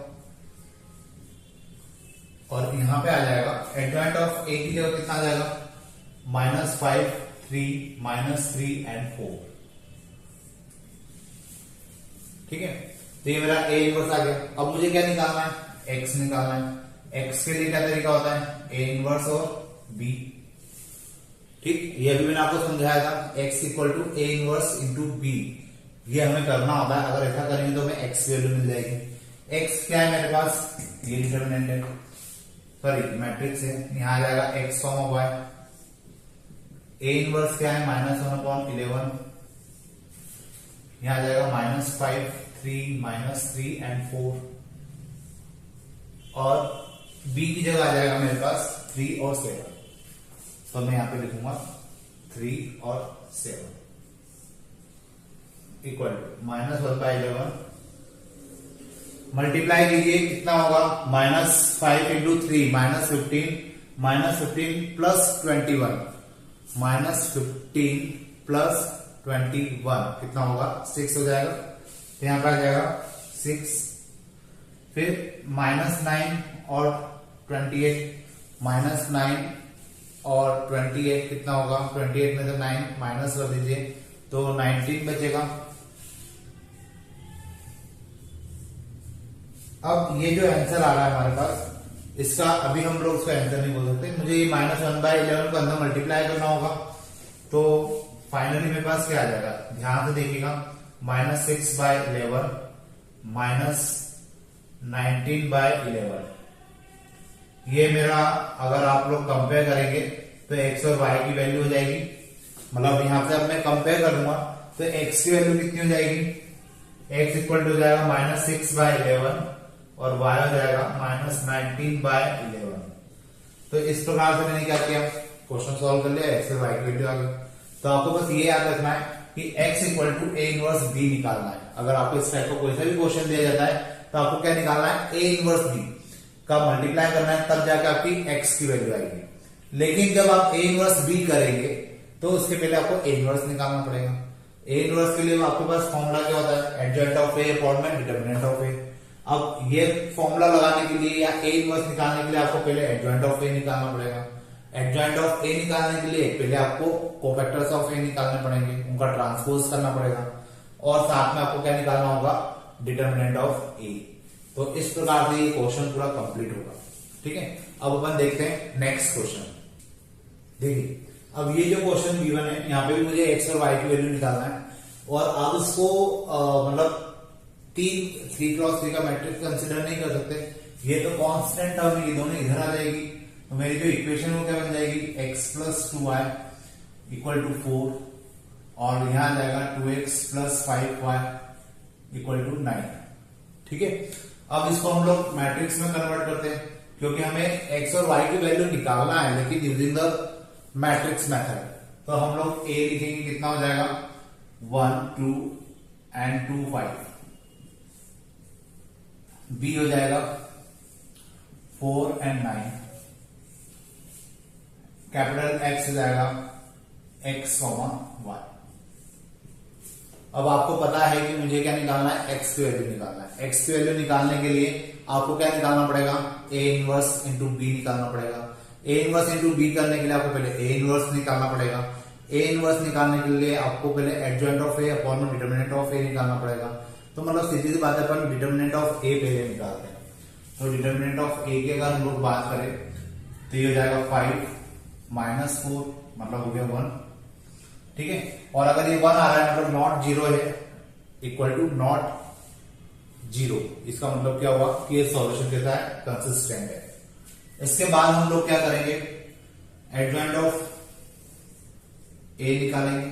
और यहां पे आ जाएगा एडजॉइंट ऑफ ए के लिए कितना आ जाएगा -5 3 and 4, ठीक है। तो ये मेरा ए इनवर्स आ गया। अब मुझे क्या निकालना है एक्स निकालना है। एक्स के लिए क्या तरीका होता है ए इनवर्स और बी, ठीक, ये अभी मैंने आपको समझाया था x equal to A inverse into B, ये हमें करना होता है। अगर ऐसा करेंगे तो हमें x वैल्यू मिल जाएगी। x क्या है मेरे पास ये डिटर्मिनेंट है, सॉरी मैट्रिक्स है, यहां आ जाएगा x, y। ए इनवर्स क्या है -1/11, यहां आ जाएगा -5 3 and 4, और b की जगह आ जाएगा मेरे पास 3 और 7, तो मैं यहां पे लिखूंगा 3 और 7 इक्वल टू -1/11 मल्टीप्लाई कीजिए कितना होगा -5 इंटू 3 -15 प्लस 21 -15 प्लस 21 कितना होगा 6 हो जाएगा, तो यहां पर आ जाएगा 6। फिर -9 और 28 -9 और 28 कितना होगा 28 में से 9 माइनस कर दीजिए तो 19 बचेगा। अब ये जो आंसर आ रहा है हमारे पास, इसका अभी हम लोग उसका आंसर नहीं बोल सकते, मुझे ये -1/11 को अंदर मल्टीप्लाई करना होगा, तो फाइनली मेरे पास क्या आ जाएगा ध्यान से देखिएगा -6/11 -19/11, ये मेरा अगर आप लोग कंपेयर करेंगे तो x और y की वैल्यू हो जाएगी, मतलब यहां से अब मैं कंपेयर करूंगा तो x की वैल्यू कितनी हो जाएगी x इक्वल टू हो जाएगा -6/11 और y हो जाएगा -19/11। तो इस प्रकार से मैंने क्या किया क्वेश्चन सॉल्व कर लिया, x और y की वैल्यू आ गई। तो आपको बस ये याद रखना है कि x equal to A inverse B निकालना है। अगर आपको इस टाइप का कोई सा भी क्वेश्चन दिया जाता है तो आपको क्या निकालना है ए इनवर्स बी का मल्टीप्लाई करना है, तब जाके आपकी x की वैल्यू आएगी। लेकिन जब आप ए इनवर्स बी करेंगे तो उसके पहले आपको ए इनवर्स निकालना पड़ेगा। ए इनवर्स के लिए आपके पास फॉर्मूला क्या होता है एडजॉइंट ऑफ ए अपॉन में डिटर्मिनेंट ऑफ ए। अब ये फॉर्मूला लगाने के लिए या ए इनवर्स निकालने के लिए आपको पहले एडजॉइंट ऑफ ए निकालना पड़ेगा। एडजॉइंट ऑफ ए निकालने के लिए पहले आपको कोफैक्टर्स ऑफ ए निकालने पड़ेंगे, उनका ट्रांसपोज करना पड़ेगा, और साथ में आपको क्या निकालना होगा डिटर्मिनेंट ऑफ ए। तो इस प्रकार से ये क्वेश्चन पूरा कंप्लीट होगा, ठीक है। अब अपन देखते हैं नेक्स्ट क्वेश्चन। देखिए अब ये जो क्वेश्चन गिवन है यहाँ पे भी मुझे x और y की वैल्यू निकालना है, और आप इसको मतलब 3x3 का मैट्रिक्स कंसिडर नहीं कर सकते, ये तो कांस्टेंट टर्म है, ये दोनों इधर आ जाएगी, तो मेरी जो इक्वेशन वो क्या बन जाएगी x + 2y इक्वल टू 4 और यहां आ जाएगा 2x plus 5y equal to 9। ठीक है, अब इसको हम लोग मैट्रिक्स में कन्वर्ट करते हैं क्योंकि हमें x और y की वैल्यू निकालना है लेकिन यूजिंग द मैट्रिक्स मेथड। तो हम लोग a लिखेंगे, कितना हो जाएगा 1 2 एंड 2 5, b हो जाएगा 4 एंड 9, कैपिटल X हो जाएगा x, y। अब आपको पता है कि मुझे क्या निकालना है, x की वैल्यू निकालना है। x की वैल्यू निकालने के लिए आपको क्या निकालना पड़ेगा, a इनवर्स इंटू b निकालना पड़ेगा। a इनवर्स इंटू b करने के लिए आपको पहले a इनवर्स निकालना पड़ेगा। a इनवर्स निकालने के लिए आपको पहले एडजॉइंट ऑफ a अपॉन में डिटर्मिनेंट ऑफ a निकालना पड़ेगा। तो मतलब सीधी सी बात है, अपन डिटर्मिनेंट ऑफ a पहले निकालते हैं। तो डिटर्मिनेंट ऑफ a की अगर हम लोग बात करें तो ये हो जाएगा 5 माइनस 4 मतलब हो गया 1। ठीक है, और अगर ये 1 आ रहा है मतलब नॉट 0 है, इक्वल टू नॉट 0, इसका मतलब क्या हुआ कि ये सॉल्यूशन कैसा है, कंसिस्टेंट है। इसके बाद हम लोग क्या करेंगे, एडजॉइंट ऑफ a निकालेंगे।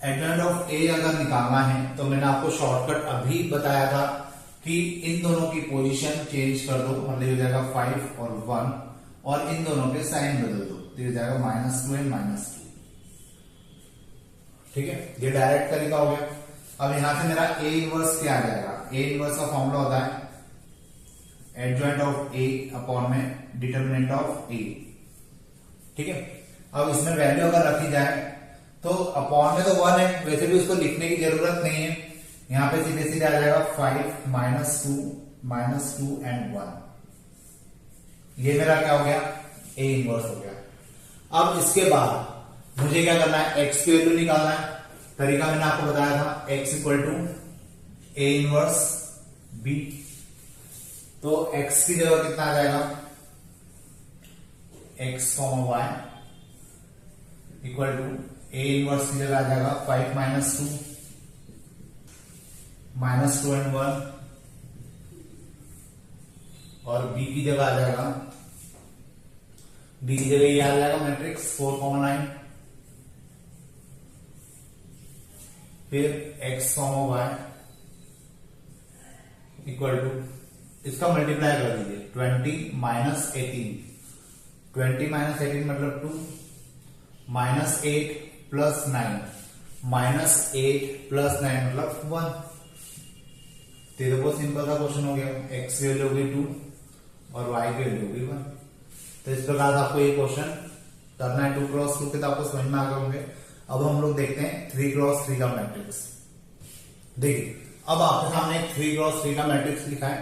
एडजॉइंट ऑफ a अगर निकालना है तो मैंने आपको शॉर्टकट अभी बताया था कि इन दोनों की पोजीशन चेंज कर दो, मतलब हो जाएगा 5 और 1 और इन दोनों के साइन बदल दो, तो हो जाएगा -2 एंड -2। ठीक है, ये डायरेक्ट तरीका हो गया। अब यहां से मेरा a इनवर्स क्या आ जाएगा, a इनवर्स का फॉर्मूला होता है एडजॉइंट ऑफ a अपॉन में डिटर्मिनेंट ऑफ a। ठीक है, अब इसमें वैल्यू अगर रखी जाए तो अपॉन में तो 1 है, वैसे भी उसको लिखने की जरूरत नहीं है, यहां पे सीधे सीधे आ जाएगा 5 -2 एंड 1। ये मेरा क्या हो गया, a इनवर्स हो गया। अब इसके बाद मुझे क्या करना है, x की वैल्यू निकालना है। तरीका मैंने आपको बताया था, x equal to a inverse b। तो x की जगह कितना आ जाएगा, x, y equal to a inverse की जगह आ जाएगा 5 -2 एंड 1 और b की जगह आ जाएगा, b की जगह ये आ जाएगा मैट्रिक्स 4, 9, फिर x, y इक्वल टू, इसका मल्टीप्लाई कर दीजिए 20 - 18, 20 - 18 मतलब 2, -8 + 9, -8 + 9 मतलब 1। तो ये बहुत सिंपल सा क्वेश्चन हो गया, x की वैल्यू होगी 2 और y की वैल्यू होगी 1। तो इस प्रकार आपको ये क्वेश्चन करना है 2 × 2 के, तो आपको समझ में आ गए होंगे। अब हम लोग देखते हैं 3 × 3 का मैट्रिक्स। देखिए, अब आपके सामने 3 × 3 का मैट्रिक्स लिखा है।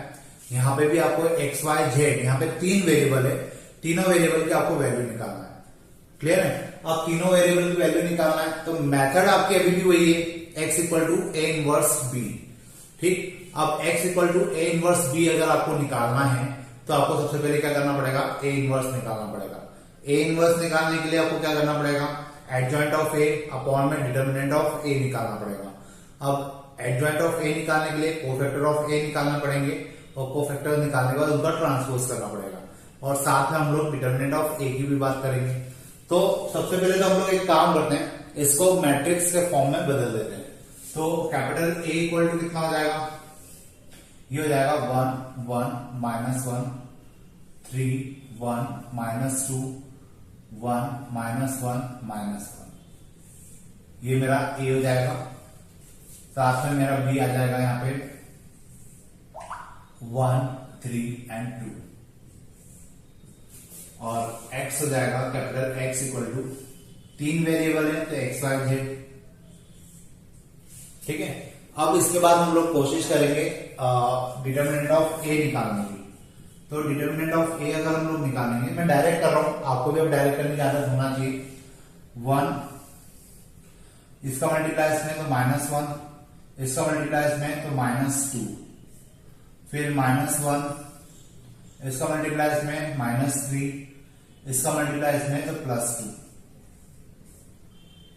यहां पे भी आपको x, y, z, यहां पे 3 वेरिएबल है, तीनों वेरिएबल की आपको वैल्यू निकालना है। क्लियर है, अब तीनों वेरिएबल की वैल्यू निकालना है तो मेथड आपकी अभी भी वही है, x equal to a inverse b। ठीक, अब x equal to a inverse b अगर आपको निकालना है तो आपको सबसे पहले क्या करना पड़ेगा, a इनवर्स निकालना पड़ेगा। a इनवर्स निकालने के लिए आपको क्या करना पड़ेगा, एडजॉइंट ऑफ a अपॉन में डिटर्मिनेंट ऑफ a निकालना पड़ेगा। अब एडजॉइंट ऑफ a निकालने के लिए कोफैक्टर ऑफ a निकालना पड़ेंगे और कोफैक्टर निकालने के बाद उनका ट्रांसपोज करना पड़ेगा और साथ में हम लोग डिटर्मिनेंट ऑफ a की भी बात करेंगे। तो सबसे पहले तो हम लोग एक काम करते हैं, इसको मैट्रिक्स के फॉर्म में बदल देते हैं। तो कैपिटल A इक्वल टू कितना हो जाएगा, ये हो जाएगा 1 1 -1 3 1 -2 1 -1 -1। ये मेरा A हो जाएगा, साथ में मेरा B आ जाएगा यहां पे 1 3 एंड 2 और x हो जाएगा capital X equal to 3 variable है तो x, y, z। ठीक है, अब इसके बाद हम लोग कोशिश करेंगे डिटर्मिनेंट ऑफ a निकालने की। तो डिटर्मिनेंट ऑफ a अगर हम लोग निकालेंगे, मैं डायरेक्ट कर रहा हूं, आपको भी अब डायरेक्ट करने की आदत होना चाहिए। 1 इसका मल्टीप्लाई इसमें तो -1, इसका मल्टीप्लाई इसमें तो -2, फिर -1 इसका मल्टीप्लाई इसमें -3, इसका मल्टीप्लाई इसमें तो +2,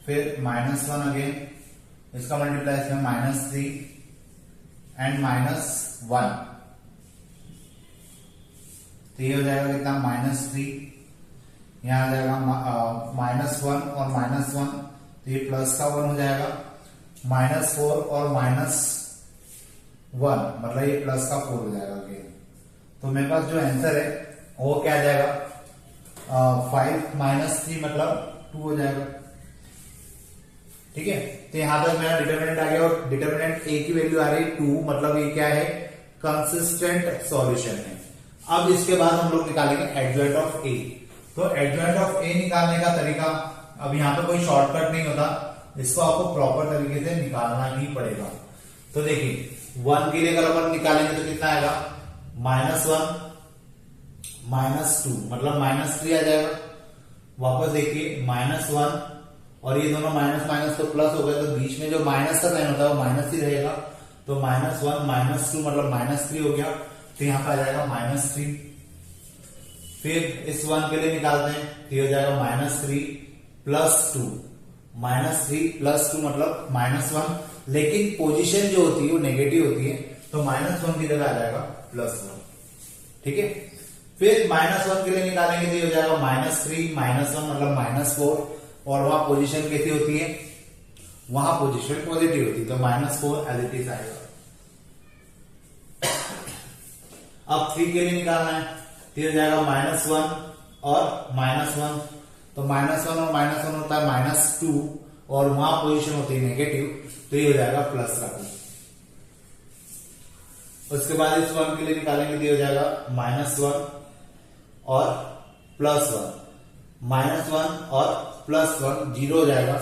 फिर -1 अगेन, इसका मल्टीप्लाई इसमें -3 एंड -1। तो ये हो जाएगा कितना, -3 यहाँ आ जाएगा -1 और -1, तो ये प्लस का 1 हो जाएगा। -4 और -1 मतलब ये प्लस का 4 हो जाएगा अगेन। तो मेरे पास जो आंसर है वो क्या आ जाएगा, 5 - 3 मतलब 2 हो जाएगा। ठीक है, तो यहां तक मेरा डिटर्मिनेंट आ गया और डिटर्मिनेंट ए की वैल्यू आ रही 2, मतलब ये क्या है, कंसिस्टेंट सॉल्यूशन है। अब इसके बाद हम लोग निकालेंगे एडजॉइंट ऑफ ए। तो एडजॉइंट ऑफ ए निकालने का तरीका, अब यहाँ पे कोई शॉर्टकट नहीं होता, इसको आपको प्रॉपर तरीके से निकालना ही पड़ेगा। तो देखिए 1 के लिए अगर अपन निकालेंगे तो कितना आएगा, -1 -2 मतलब -3 आ जाएगा। वापस देखिए -1 और ये दोनों माइनस माइनस तो प्लस हो गए, तो बीच में जो माइनस का साइन होता है वो माइनस ही रहेगा। तो -1 -2 मतलब -3 हो गया, तो यहाँ पे आ जाएगा -3। फिर इस 1 के लिए निकालते हैं, तो हो जाएगा -3 + 2, -3 + 2 मतलब -1, लेकिन पोजीशन जो होती है वो नेगेटिव होती है, तो -1 की जगह आ जाएगा +1। ठीक है, फिर -1 के लिए निकालेंगे तो हो जाएगा -3 -1 मतलब -4, और वहां पोजीशन कैसी होती है, वहां पोजीशन पॉजिटिव होती है, तो -4 एज इट इज आएगा। अब 3 के लिए निकालना है, तो हो जाएगा -1 और -1, तो -1 और -1 होता है -2, और वहां पोजीशन होती है नेगेटिव, तो ये हो जाएगा +2। उसके बाद इस 1 के लिए निकालेंगे तो हो जाएगा -1 और +1, -1 और +1 0 हो जाएगा,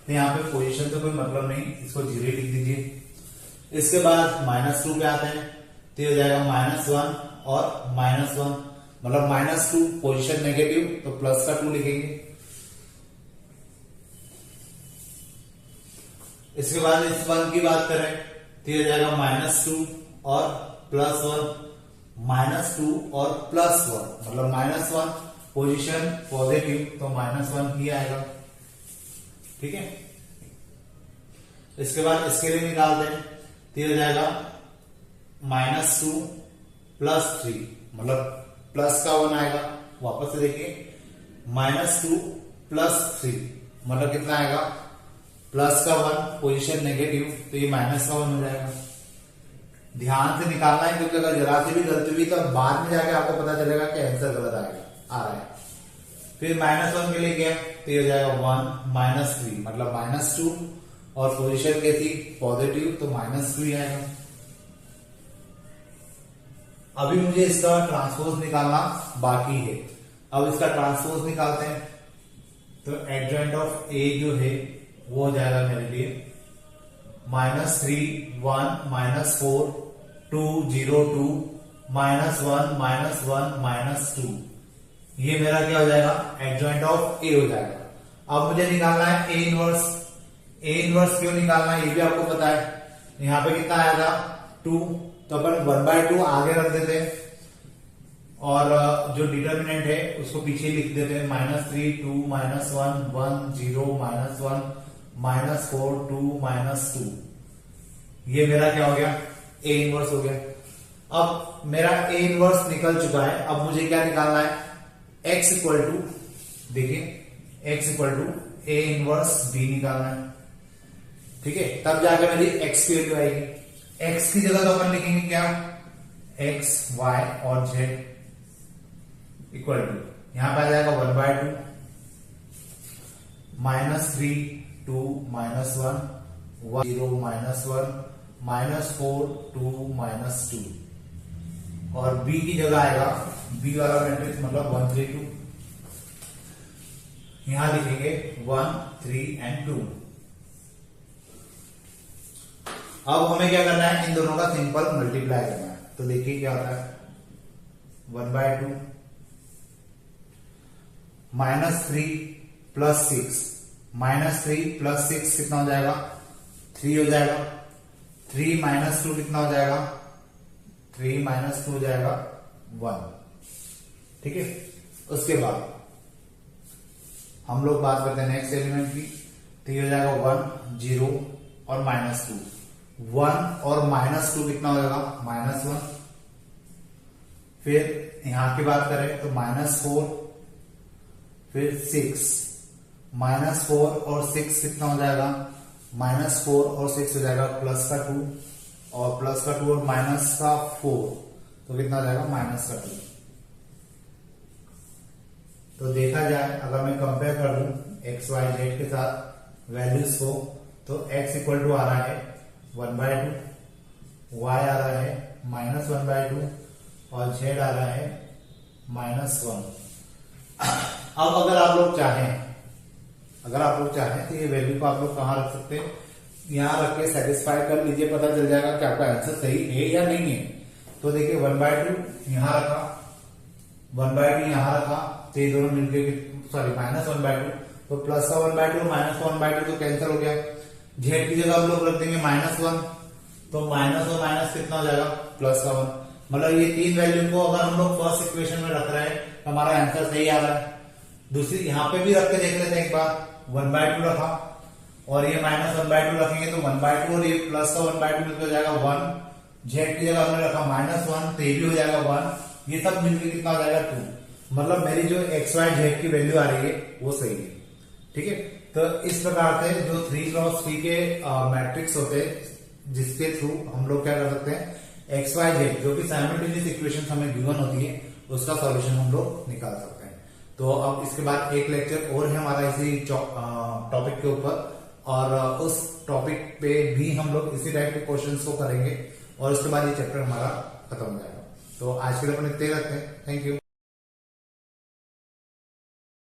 तो यहाँ पे पोजीशन तो कोई मतलब नहीं, इसको 0 लिख दीजिए। इसके बाद -2 पे आते हैं, तो हो जाएगा -1 और -1 मतलब -2, पोजीशन नेगेटिव, तो प्लस का 2 लिखेंगे। इसके बाद इस 1 की बात करें तो हो जाएगा -2 और +1, -2 और +1 मतलब -1, पोजीशन पॉजिटिव, तो -1 ही आएगा। ठीक है, इसके बाद इसके लिए निकालते हैं, तो हो जाएगा -2 + 3 मतलब प्लस का 1 आएगा। वापस से देखिए -2 + 3 मतलब कितना आएगा, प्लस का 1, पोजीशन नेगेटिव, तो ये माइनस का 1 हो जाएगा। ध्यान से निकालना है, क्योंकि अगर जरा से भी गलती हुई तो बाद में जाके आपको पता चलेगा कि आंसर गलत आ रहा है। फिर -1 के लिए गया, तो ये हो जाएगा 1 -3 मतलब -2, और पोजीशन कैसी, पॉजिटिव, तो -2 आएगा। अभी मुझे इसका ट्रांसपोज निकालना बाकी है। अब इसका ट्रांसपोज निकालते हैं, तो एडजॉइंट ऑफ ए जो है वो हो जाएगा मेरे लिए -3 1 -4 2 0 2 -1 -1 -2, ये मेरा क्या हो जाएगा, एडजॉइंट ऑफ ए हो जाएगा। अब मुझे निकालना है ए इनवर्स। ए इनवर्स क्यों निकालना है ये भी आपको पता है। यहां पे कितना आएगा 2, तो अपन 1/2 आगे रख देते हैं, और जो डिटर्मिनेंट है उसको पीछे लिख देते हैं, -3 2 -1 1 0 -1 -4 2 -2। ये मेरा क्या हो गया, ए इनवर्स हो गया। अब मेरा ए इनवर्स निकल चुका है। अब मुझे क्या निकालना है, x इक्वल टू, देखिए x equal to A inverse B निकालना है। ठीक है, तब जाकर मेरी x की वैल्यू आएगी। x की जगह तो अपन लिखेंगे क्या, x y और z इक्वल टू, यहां पे आ जाएगा 1/2 -3 2 -1 1 0 -1 -4 2 -2, और b की जगह आएगा, b वाला मैट्रिक्स मतलब 1 3 2, यहां लिखेंगे 1 3 और 2। अब हमें क्या करना है, इन दोनों का सिंपल मल्टीप्लाई करना है। तो देखिए क्या होता है, 1/2 -3 + 6 -3 + 6 कितना हो जाएगा, 3 हो जाएगा। 3 - 2 कितना हो जाएगा, 3 - 2 हो जाएगा 1। ठीक है, उसके बाद हम लोग बात करते हैं नेक्स्ट एलिमेंट की, तो ये हो जाएगा 1 0 और -2। 1 और -2 कितना हो जाएगा, -1। फिर यहां की बात करें तो -4, फिर 6 -4 और 6 कितना हो जाएगा, -4 और 6 हो जाएगा प्लस का 2 और प्लस का 2 और माइनस का 4 तो कितना हो जाएगा माइनस का 2। तो देखा जाए अगर मैं कंपेयर कर दूं एक्स वाई जेड के साथ वैल्यूज को तो x इक्वल टू आ रहा है 1/2, y आ रहा है -1/2 और z आ रहा है -1। अब अगर आप लोग चाहें तो ये वैल्यू को आप लोग कहां रख सकते हैं, यहां रख के सेटिस्फाई कर लीजिए, पता चल जाएगा कि आपका आंसर सही है या नहीं है। तो देखिए 1/2 यहां रखा, 1/2 यहां रखा, तो ये दोनों मिलकर -1/2 तो प्लस का 1/2 माइनस का 1/2 तो कैंसिल हो गया। जेड की जगह हम लोग रख देंगे -1 तो माइनस और माइनस कितना हो जाएगा प्लस का 1। मतलब ये तीन वैल्यू को अगर हम लोग फर्स्ट इक्वेशन में रख रहे हैं तो हमारा आंसर सही आ रहा है। दूसरी यहाँ पे भी रख के देख लेते हैं एक बार, 1/2 रखा और ये -1/2 रखेंगे तो 1/2 और ये प्लस का 1/2 मिलकर हो जाएगा 1। जेड की जगह हमने रखा -1 तो ये भी हो जाएगा 1। ये सब मिलकर कितना हो जाएगा 2। मतलब मेरी जो एक्स वाई जेड की वैल्यू आ रही है वो सही है। ठीक है, तो इस प्रकार से जो 3x3 के मैट्रिक्स होते हैं जिसके थ्रू हम लोग क्या कर सकते हैं एक्स वाई जेड जो कि साइमल्टेनियस इक्वेशन हमें गिवन होती है उसका सॉल्यूशन हम लोग निकाल सकते हैं। तो अब इसके बाद एक लेक्चर और है हमारा इसी टॉपिक के ऊपर और उस टॉपिक पे भी हम लोग इसी टाइप के क्वेश्चंस को करेंगे और उसके बाद ये चैप्टर हमारा खत्म हो जाएगा। तो आज के लिए अपन इतने रखते हैं। Thank you.